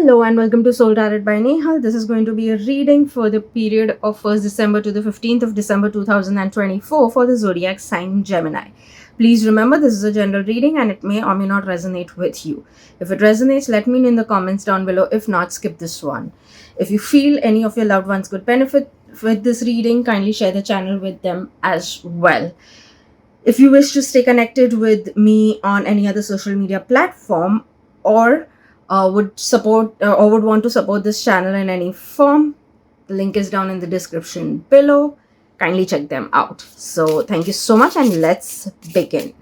Hello and welcome to Soul Tarot by Nehal. This is going to be a reading for the period of 1st December to the 15th of December 2024 for the zodiac sign Gemini. Please remember this is a general reading and it may or may not resonate with you. If it resonates, let me know in the comments down below. If not, skip this one. If you feel any of your loved ones could benefit with this reading, kindly share the channel with them as well. If you wish to stay connected with me on any other social media platform or would want to support this channel in any form, the link is down in the description below. Kindly check them out. So thank you so much and let's begin.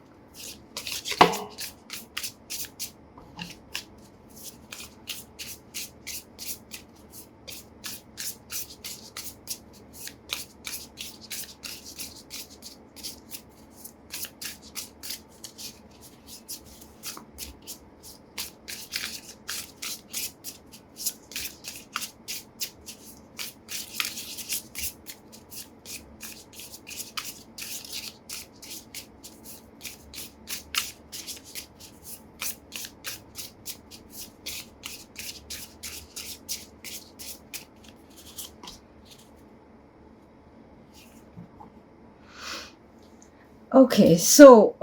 Okay, so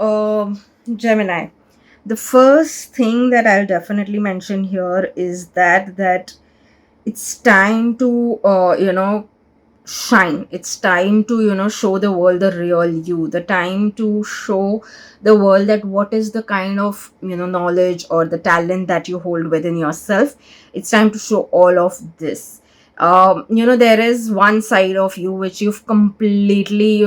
Gemini, the first thing that I'll definitely mention here is that it's time to shine. It's time to show the world the real you, the time to show the world that what is the kind of knowledge or the talent that you hold within yourself. It's time to show all of this. There is one side of you which you've completely you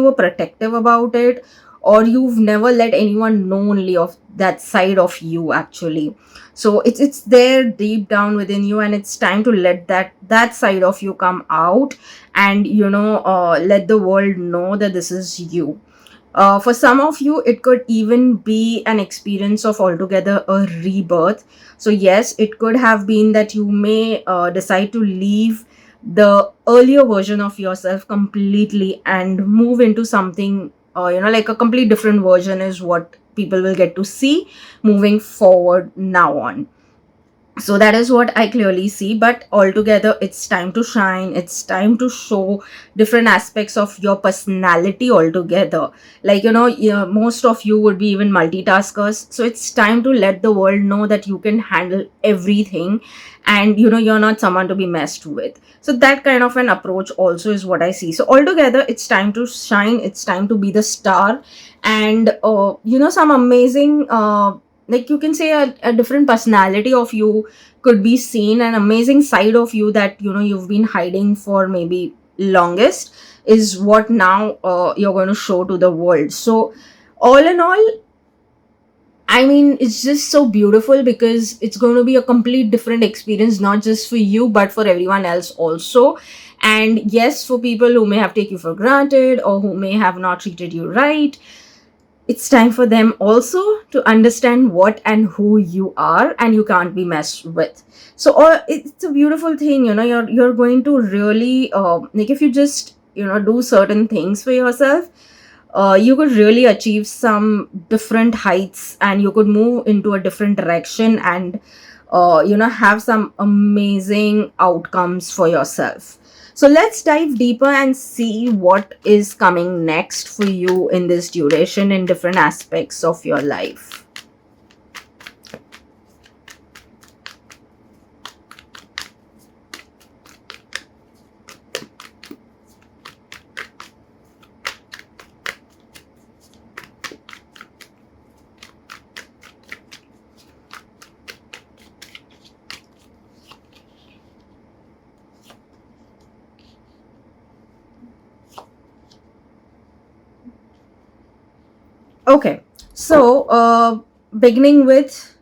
were protective about it, or you've never let anyone know only of that side of you actually. So it's there deep down within you, and it's time to let that side of you come out and let the world know that this is you. For some of you, it could even be an experience of altogether a rebirth. So yes, it could have been that you may decide to leave the earlier version of yourself completely and move into something like a complete different version is what people will get to see moving forward now on. So that is what I clearly see, but altogether it's time to shine. It's time to show different aspects of your personality altogether. Like most of you would be even multitaskers, so it's time to let the world know that you can handle everything, and you're not someone to be messed with. So that kind of an approach also is what I see. So altogether it's time to shine. It's time to be the star, and some amazing like you can say a different personality of you could be seen, an amazing side of you that you've been hiding for maybe longest is what now you're going to show to the world. So all in all, I mean, it's just so beautiful because it's going to be a complete different experience, not just for you but for everyone else also. And yes, for people who may have taken you for granted or who may have not treated you right, it's time for them also to understand what and who you are, and you can't be messed with. So it's a beautiful thing. You're going to really like if you just do certain things for yourself, you could really achieve some different heights, and you could move into a different direction, and have some amazing outcomes for yourself. So let's dive deeper and see what is coming next for you in this duration in different aspects of your life. Okay, so beginning with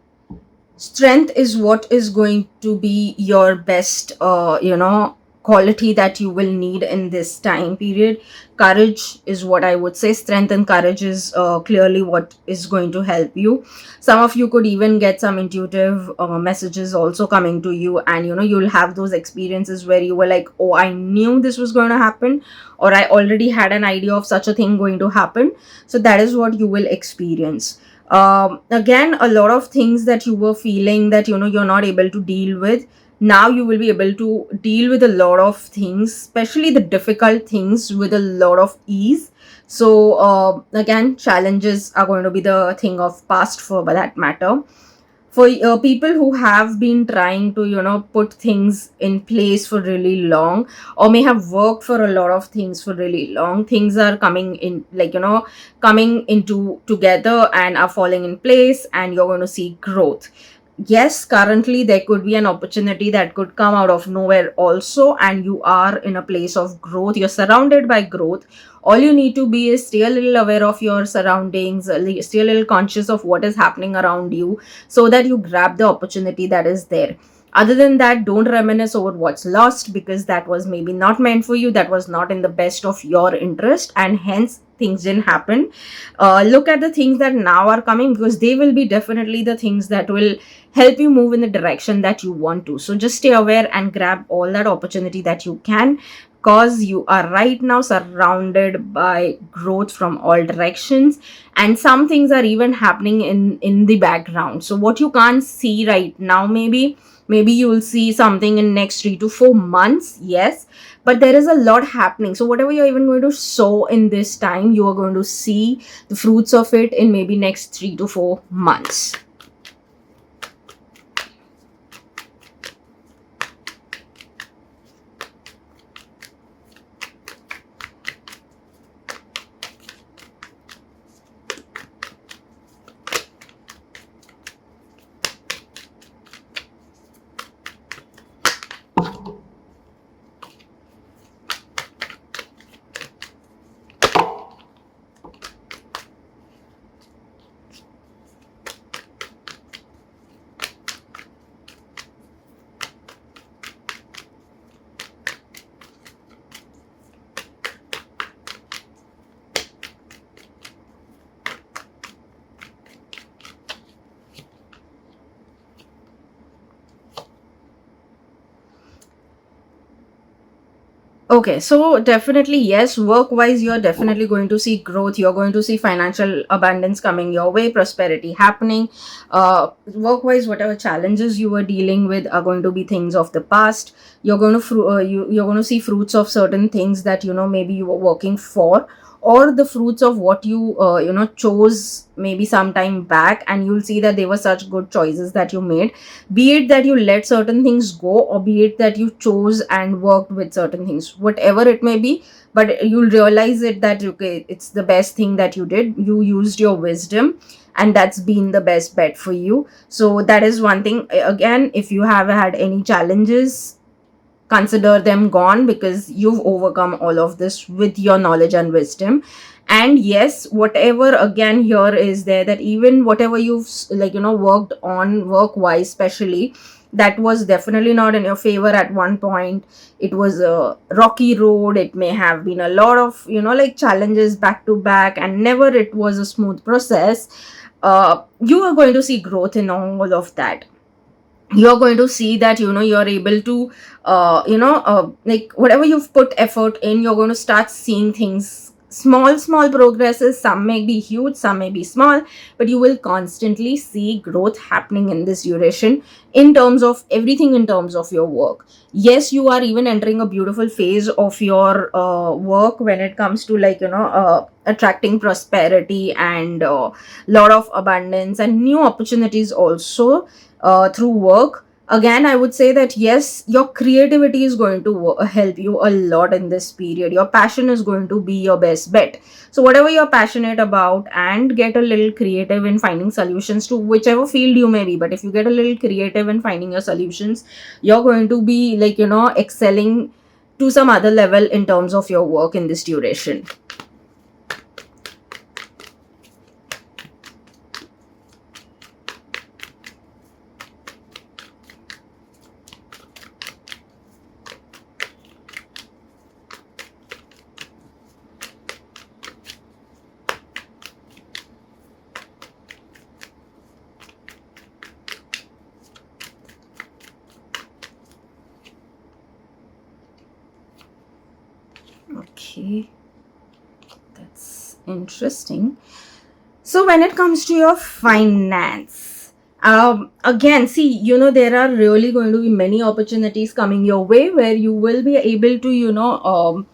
strength is what is going to be your best quality that you will need in this time period. Courage is what I would say. Strength and courage is clearly what is going to help you. Some of you could even get some intuitive messages also coming to you, and you'll have those experiences where you were like, oh, I knew this was going to happen, or I already had an idea of such a thing going to happen. So that is what you will experience. Again, a lot of things that you were feeling that you're not able to deal with, now you will be able to deal with a lot of things, especially the difficult things, with a lot of ease. So again, challenges are going to be the thing of past for that matter. For people who have been trying to put things in place for really long, or may have worked for a lot of things for really long, things are coming in, like coming into together and are falling in place, and you're going to see growth. Yes, currently there could be an opportunity that could come out of nowhere also, and you are in a place of growth, you're surrounded by growth. All you need to be is stay a little aware of your surroundings, stay a little conscious of what is happening around you, so that you grab the opportunity that is there. Other than that, don't reminisce over what's lost, because that was maybe not meant for you, that was not in the best of your interest, and hence things didn't happen. Look at the things that now are coming, because they will be definitely the things that will help you move in the direction that you want to. So just stay aware and grab all that opportunity that you can, because you are right now surrounded by growth from all directions, and some things are even happening in the background. So what you can't see right now, maybe you will see something in next 3 to 4 months, yes, but there is a lot happening. So whatever you're even going to sow in this time, you are going to see the fruits of it in maybe next 3 to 4 months. Okay, so definitely, yes, work wise, you're definitely going to see growth. You're going to see financial abundance coming your way, prosperity happening. Work wise, whatever challenges you were dealing with are going to be things of the past. You're going to see fruits of certain things that maybe you were working for, or the fruits of what you chose maybe some time back, and you'll see that they were such good choices that you made, be it that you let certain things go, or be it that you chose and worked with certain things, whatever it may be. But you'll realize it that okay, it's the best thing that you did, you used your wisdom, and that's been the best bet for you. So that is one thing. Again, if you have had any challenges, consider them gone, because you've overcome all of this with your knowledge and wisdom. And yes, whatever again here is there, that even whatever you've worked on work wise especially, that was definitely not in your favor at one point. It was a rocky road, it may have been a lot of challenges back to back, and never it was a smooth process. You are going to see growth in all of that. You're going to see that you're able to like whatever you've put effort in, you're going to start seeing things, small progresses. Some may be huge, some may be small, but you will constantly see growth happening in this duration, in terms of everything, in terms of your work. Yes, you are even entering a beautiful phase of your work, when it comes to attracting prosperity and lot of abundance and new opportunities also through work. Again, I would say that yes, your creativity is going to help you a lot in this period. Your passion is going to be your best bet. So whatever you're passionate about, and get a little creative in finding solutions to whichever field you may be. But if you get a little creative in finding your solutions, you're going to be excelling to some other level in terms of your work in this duration. Okay, that's interesting. So when it comes to your finance, again, see, there are really going to be many opportunities coming your way where you will be able to,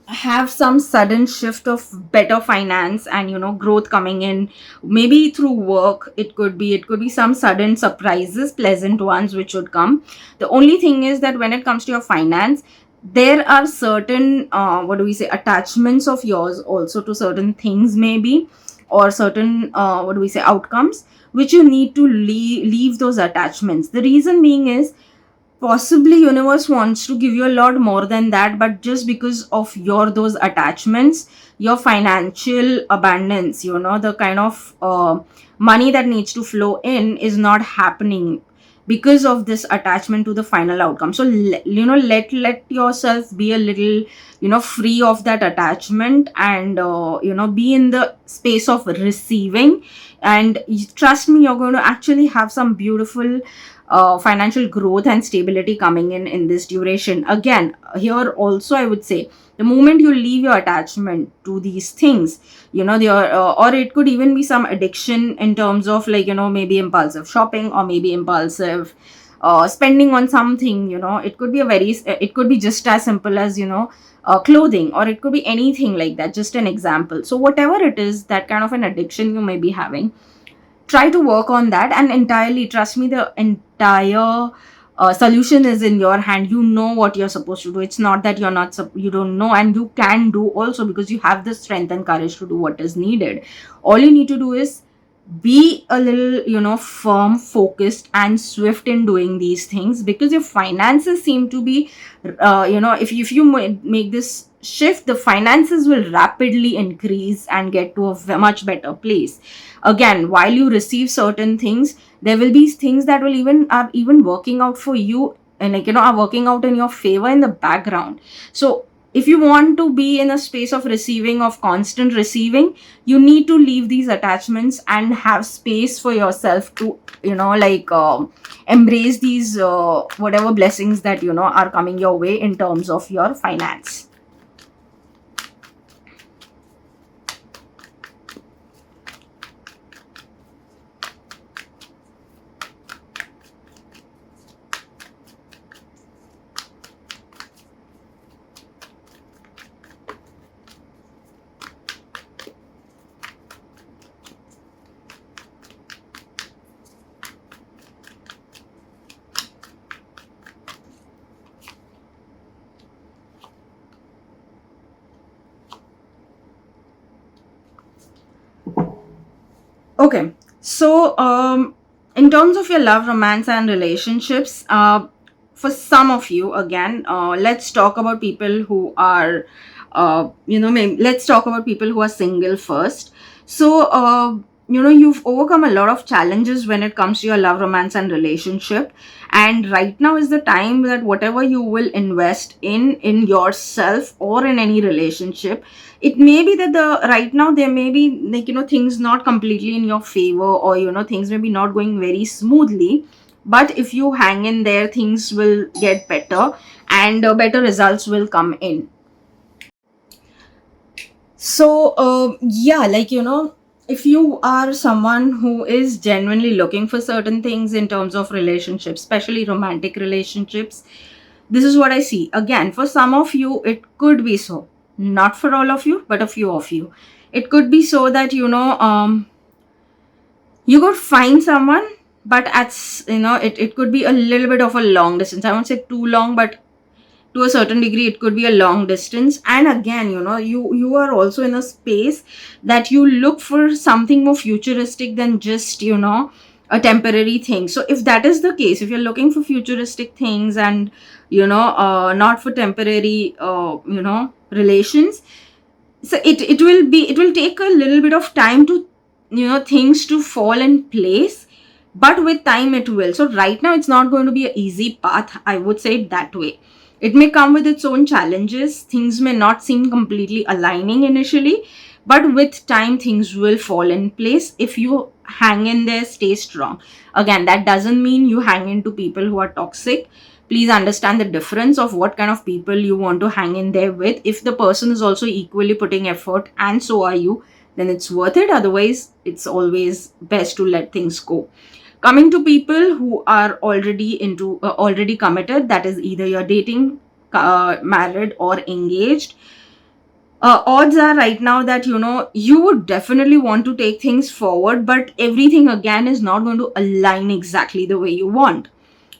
have some sudden shift of better finance and growth coming in, maybe through work. It could be some sudden surprises, pleasant ones, which would come. The only thing is that when it comes to your finance, there are certain what do we say, attachments of yours also to certain things, maybe, or certain what do we say, outcomes, which you need to leave those attachments. The reason being is, possibly universe wants to give you a lot more than that, but just because of your those attachments, your financial abundance, the kind of money that needs to flow in is not happening because of this attachment to the final outcome. So let yourself be a little free of that attachment, and be in the space of receiving. And trust me, you're going to actually have some beautiful financial growth and stability coming in this duration. Again, here also I would say, the moment you leave your attachment to these things, or it could even be some addiction in terms of, like, maybe impulsive shopping, or maybe impulsive spending on something. It could be just as simple as clothing, or it could be anything like that, just an example. So whatever it is, that kind of an addiction you may be having, try to work on that, and entirely trust me, the entire solution is in your hand. You know what you're supposed to do. It's not that you don't know, and you can do also, because you have the strength and courage to do what is needed. All you need to do is be a little firm, focused, and swift in doing these things, because your finances seem to be if you make this shift, the finances will rapidly increase and get to a much better place. Again, while you receive certain things, there will be things that will even working out for you, and are working out in your favor in the background. So if you want to be in a space of receiving, of constant receiving, you need to leave these attachments and have space for yourself to embrace these whatever blessings that are coming your way in terms of your finance. Okay, so in terms of your love, romance, and relationships, for some of you, again, let's talk about people who are, maybe let's talk about people who are single first. So, you've overcome a lot of challenges when it comes to your love, romance, and relationship. And right now is the time that whatever you will invest in yourself or in any relationship, it may be that the right now there may be, like, things not completely in your favor, or things may be not going very smoothly. But if you hang in there, things will get better, and better results will come in. So yeah, if you are someone who is genuinely looking for certain things in terms of relationships, especially romantic relationships, this is what I see. Again, for some of you, it could be so. Not for all of you, but a few of you. It could be so that, you could find someone, but it could be a little bit of a long distance. I won't say too long, but to a certain degree it could be a long distance. And again, you are also in a space that you look for something more futuristic than just a temporary thing. So if that is the case, if you're looking for futuristic things, and not for temporary relations, so it will take a little bit of time to things to fall in place, but with time it will. So right now it's not going to be an easy path, I would say it that way. It may come with its own challenges. Things may not seem completely aligning initially, but with time things will fall in place if you hang in there, stay strong. Again, that doesn't mean you hang into people who are toxic. Please understand the difference of what kind of people you want to hang in there with. If the person is also equally putting effort and so are you, then it's worth it. Otherwise, it's always best to let things go. Coming to people who are already committed, that is either you're dating, married, or engaged. Odds are right now that you would definitely want to take things forward, but everything again is not going to align exactly the way you want.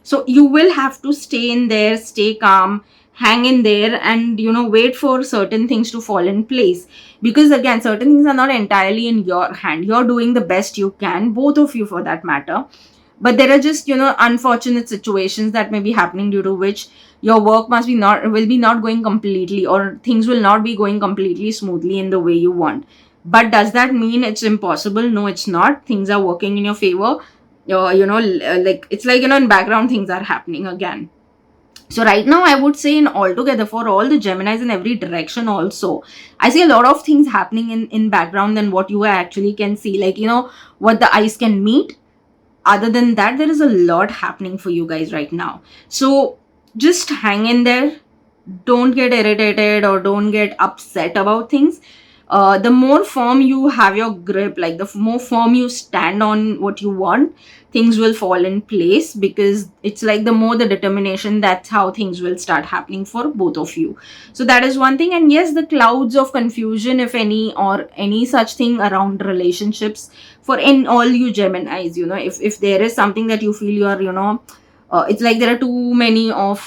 So you will have to stay in there, stay calm, hang in there, and wait for certain things to fall in place. Because again, certain things are not entirely in your hand. You're doing the best you can, both of you for that matter. But there are just unfortunate situations that may be happening, due to which your work must be not will be not going completely, or things will not be going completely smoothly in the way you want. But does that mean it's impossible? No, it's not. Things are working in your favor. Like it's like in background things are happening again. So right now, I would say, in altogether, for all the Geminis in every direction also, I see a lot of things happening in background than what you actually can see, like what the eyes can meet. Other than that, there is a lot happening for you guys right now. So just hang in there. Don't get irritated or don't get upset about things. The more firm you have your grip, like the more firm you stand on what you want, things will fall in place. Because it's like the more the determination, that's how things will start happening for both of you. So that is one thing. And yes, the clouds of confusion, if any, or any such thing around relationships, for in all you Geminis, if there is something that you feel you are, it's like there are too many of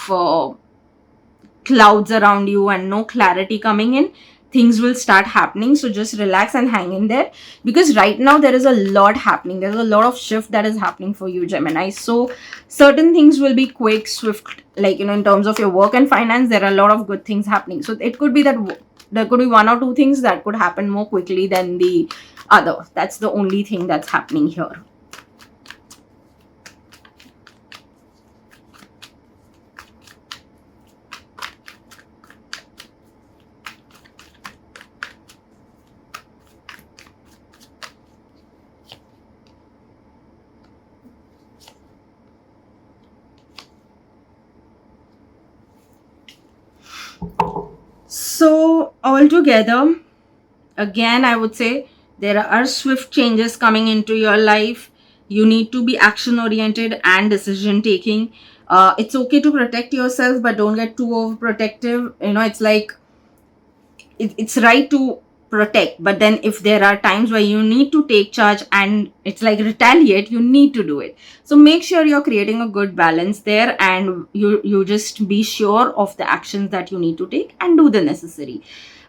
clouds around you and no clarity coming in, things will start happening. So just relax and hang in there, because right now there is a lot happening. There's a lot of shift that is happening for you, Gemini. So certain things will be quick, swift, like in terms of your work and finance, there are a lot of good things happening. So it could be that there could be one or two things that could happen more quickly than the other. That's the only thing that's happening here. So altogether, again, I would say there are swift changes coming into your life. You need to be action oriented and decision taking. It's okay to protect yourself, but don't get too overprotective. It's like it's right to protect, but then if there are times where you need to take charge and it's like retaliate, you need to do it. So make sure you're creating a good balance there, and you just be sure of the actions that you need to take and do the necessary.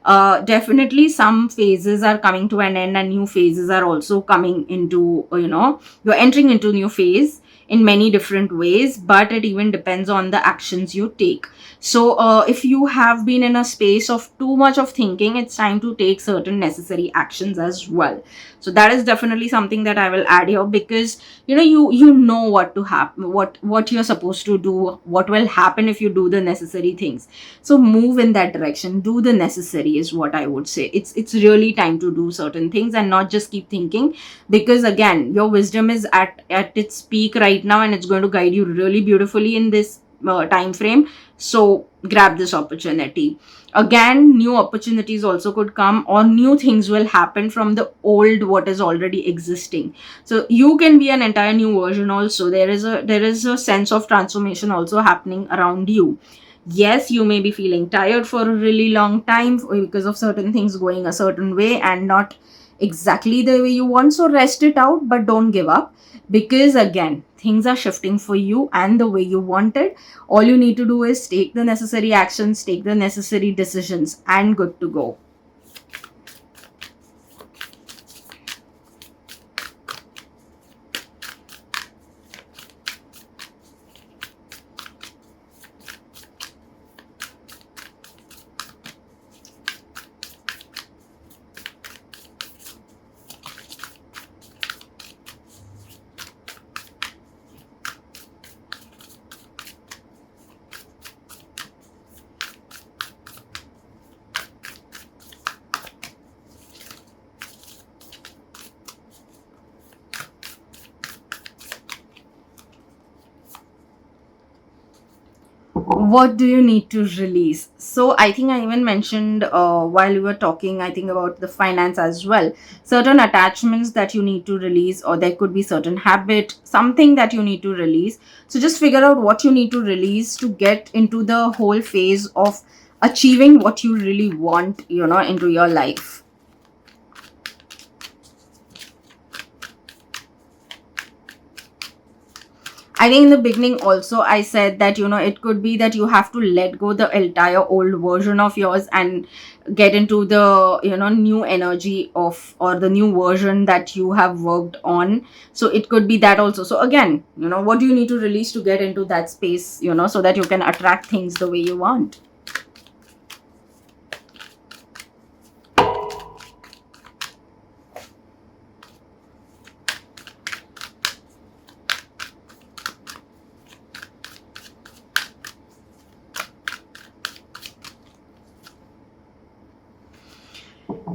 Definitely some phases are coming to an end and new phases are also coming into, you're entering into new phase in many different ways, but it even depends on the actions you take. So if you have been in a space of too much of thinking, it's time to take certain necessary actions as well. So that is definitely something that I will add here, because you know what to happen, what you're supposed to do, what will happen if you do the necessary things. So move in that direction, do the necessary is what I would say. It's really time to do certain things and not just keep thinking, because again, your wisdom is at its peak right now, and it's going to guide you really beautifully in this time frame. So grab this opportunity. Again, new opportunities also could come, or new things will happen from the old what is already existing. So you can be an entire new version also. There is a sense of transformation also happening around you. Yes, you may be feeling tired for a really long time because of certain things going a certain way and not exactly the way you want. So rest it out, but don't give up, because again, things are shifting for you and the way you want it. All you need to do is take the necessary actions, take the necessary decisions, and good to go. What do you need to release? So I think I even mentioned while we were talking, I think about the finance as well. Certain attachments that you need to release, or there could be certain habit, something that you need to release. So just figure out what you need to release to get into the whole phase of achieving what you really want, into your life. I think in the beginning also I said that it could be that you have to let go the entire old version of yours and get into the new energy of, or the new version that you have worked on. So it could be that also. So again, what do you need to release to get into that space, so that you can attract things the way you want.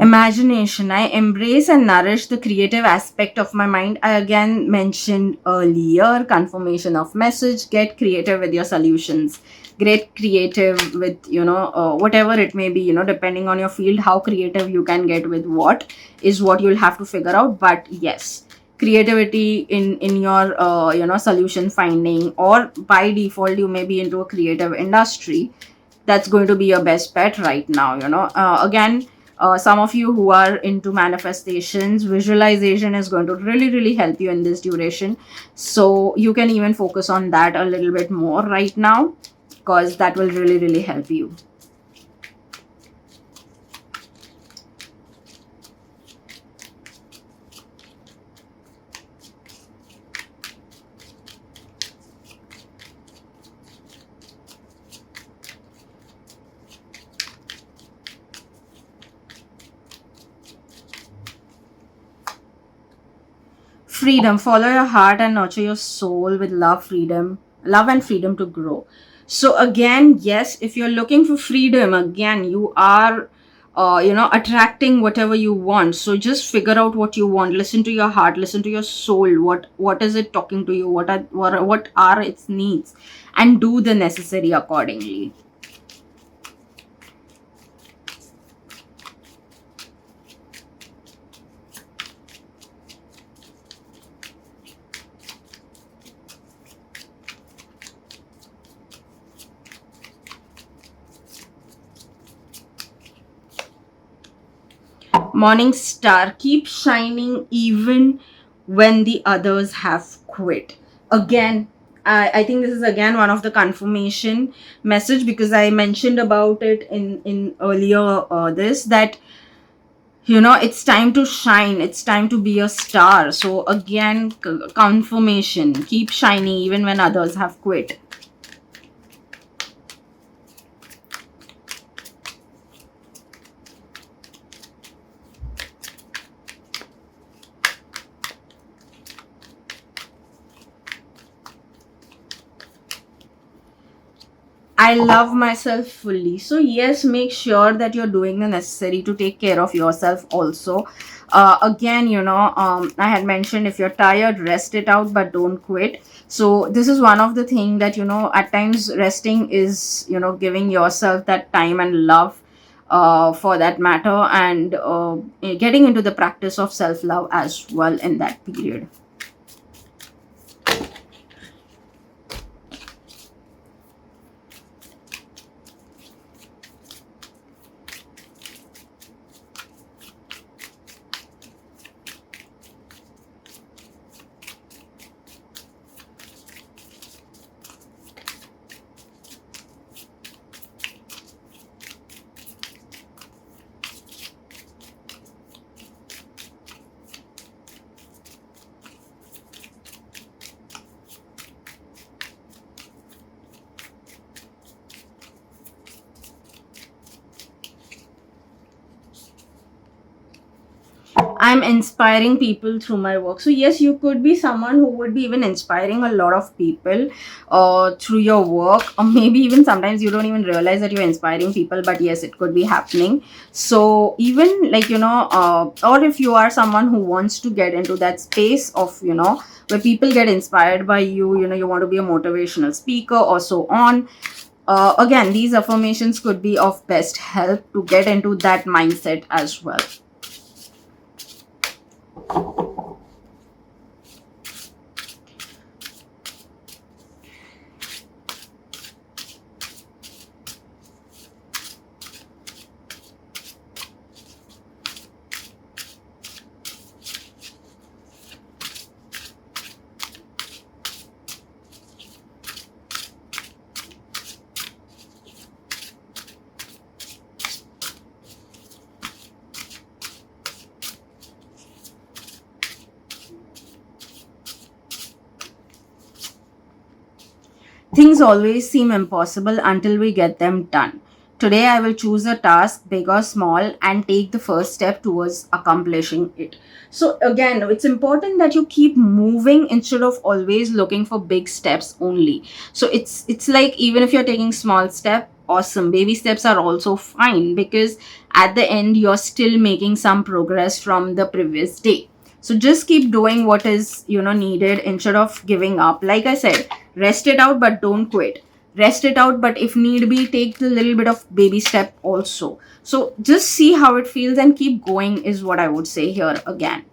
Imagination. I embrace and nourish the creative aspect of my mind. I again mentioned earlier, confirmation of message. Get creative with your solutions. Get creative with, whatever it may be, depending on your field, how creative you can get with what is what you'll have to figure out. But yes, creativity in your, solution finding, or by default, you may be into a creative industry. That's going to be your best bet right now. Again, some of you who are into manifestations, visualization is going to really really help you in this duration. So you can even focus on that a little bit more right now, because that will really really help you. Freedom. Follow your heart and nurture your soul with love and freedom to grow. So again, yes, if you're looking for freedom, again, you are attracting whatever you want. So just figure out what you want. Listen to your heart, listen to your soul. What is it talking to you? What are its needs? And do the necessary accordingly. Morning star, keep shining even when the others have quit. Again, I think this is again one of the confirmation message, because I mentioned about it in earlier this, that it's time to shine, it's time to be a star. So again, confirmation, keep shining even when others have quit. I love myself fully. So, yes, make sure that you're doing the necessary to take care of yourself also. Again, I had mentioned, if you're tired, rest it out, but don't quit. So, this is one of the things that, at times resting is, giving yourself that time and love, for that matter, and getting into the practice of self love as well in that period. I'm inspiring people through my work. So yes, you could be someone who would be even inspiring a lot of people through your work, or maybe even sometimes you don't even realize that you're inspiring people, but yes, it could be happening. So even like or if you are someone who wants to get into that space of where people get inspired by you, you want to be a motivational speaker or so on, Again, these affirmations could be of best help to get into that mindset as well. Things always seem impossible until we get them done. Today, I will choose a task, big or small, and take the first step towards accomplishing it. So, again, it's important that you keep moving instead of always looking for big steps only. So, it's like even if you're taking small step, awesome. Baby steps are also fine because at the end, you're still making some progress from the previous day. So just keep doing what is needed instead of giving up. Like I said, rest it out but don't quit. Rest it out, but if need be, take the little bit of baby step also. So just see how it feels and keep going is what I would say here again.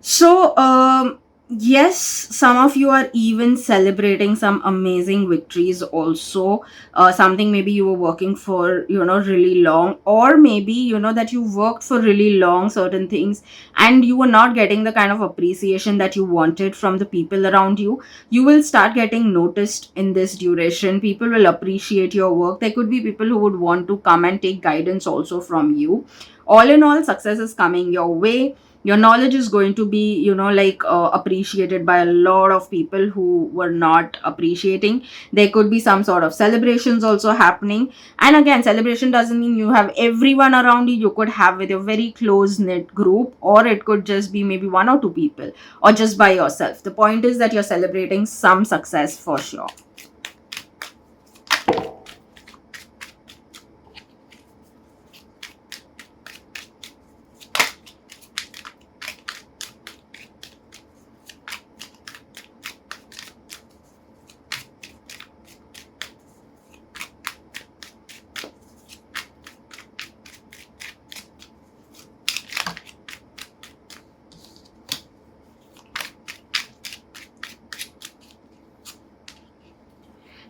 So, yes, some of you are even celebrating some amazing victories also. Something maybe you were working for, really long, or maybe, that you worked for really long, certain things, and you were not getting the kind of appreciation that you wanted from the people around you. You will start getting noticed in this duration. People will appreciate your work. There could be people who would want to come and take guidance also from you. All in all, success is coming your way. Your knowledge is going to be appreciated by a lot of people who were not appreciating. There could be some sort of celebrations also happening, and again, celebration doesn't mean you have everyone around you. You could have with a very close knit group, or it could just be maybe one or two people, or just by yourself. The point is that you're celebrating some success for sure.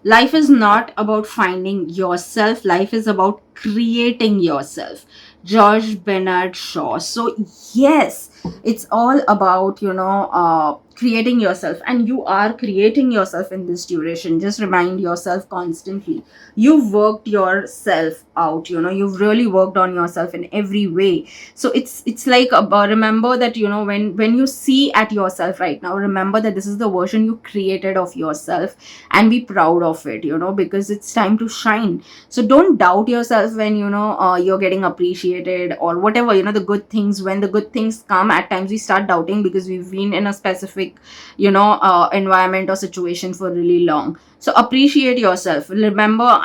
Life is not about finding yourself, life is about creating yourself. George Bernard Shaw. So yes, it's all about creating yourself, and you are creating yourself in this duration. Just remind yourself constantly, you've worked yourself out. You've really worked on yourself in every way. So it's like about, remember that when you see at yourself right now, remember that this is the version you created of yourself, and be proud of it, because it's time to shine. So don't doubt yourself when you're getting appreciated or whatever. The good things, when the good things come, at times we start doubting because we've been in a specific environment or situation for really long. So appreciate yourself, remember,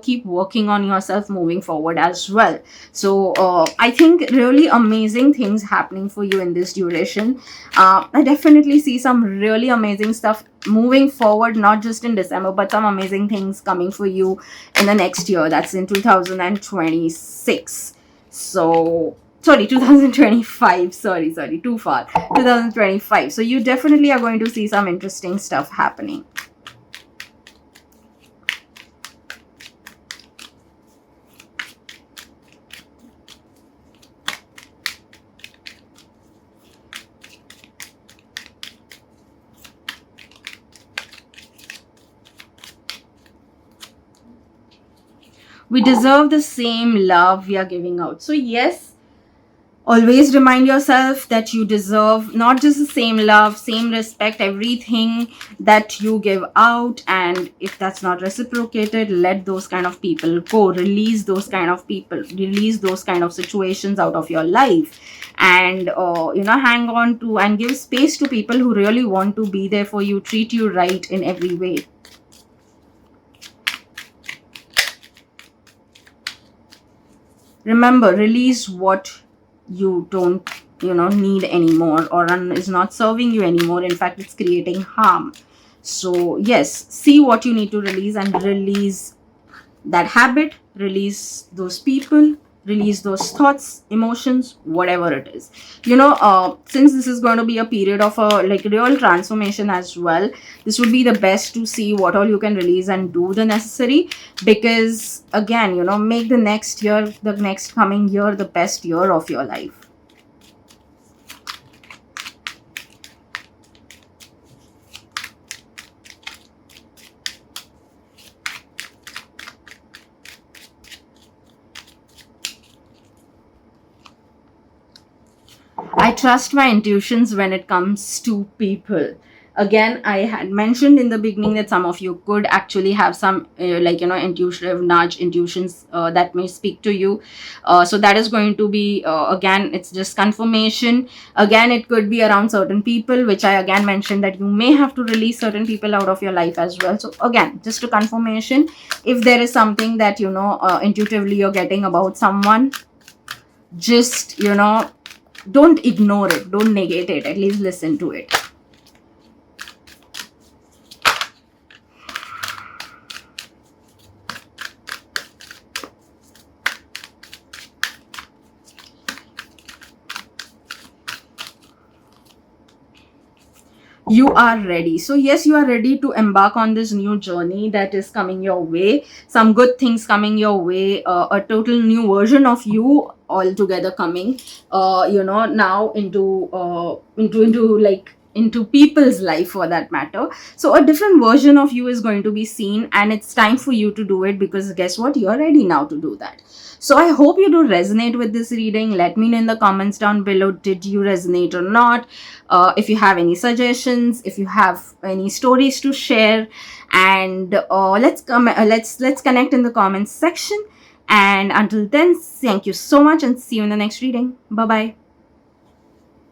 keep working on yourself moving forward as well. So I think really amazing things happening for you in this duration. I definitely see some really amazing stuff moving forward, not just in December, but some amazing things coming for you in the next year. That's in 2026. So, sorry, 2025. Sorry, too far. 2025. So, you definitely are going to see some interesting stuff happening. We deserve the same love we are giving out. So, yes, Always remind yourself that you deserve not just the same love, same respect, everything that you give out. And if that's not reciprocated, let those kind of people go. Release those kind of people, release those kind of situations out of your life. And hang on to and give space to people who really want to be there for you, treat you right in every way. Remember, release what you don't need anymore, or is not serving you anymore. In fact, it's creating harm. So yes, see what you need to release, and release that habit, release those people, release those thoughts, emotions, whatever it is. Since this is going to be a period of a like real transformation as well, this would be the best to see what all you can release and do the necessary. Because again, make the next year, the next coming year, the best year of your life. I trust my intuitions when it comes to people. Again, I had mentioned in the beginning that some of you could actually have some intuitive nudge, intuitions that may speak to you. So that is going to be again, it's just confirmation. Again, it could be around certain people, which I again mentioned that you may have to release certain people out of your life as well. So again, just a confirmation. If there is something that intuitively you're getting about someone, just don't ignore it, don't negate it, at least listen to it. You are ready. So yes, you are ready to embark on this new journey that is coming your way. Some good things coming your way, a total new version of you altogether coming now into people's life, for that matter. So a different version of you is going to be seen, and it's time for you to do it, because guess what, you're ready now to do that. So I hope you do resonate with this reading. Let me know in the comments down below, did you resonate or not? If you have any suggestions, if you have any stories to share, and let's connect in the comments section. And until then, thank you so much, and see you in the next reading. Bye bye.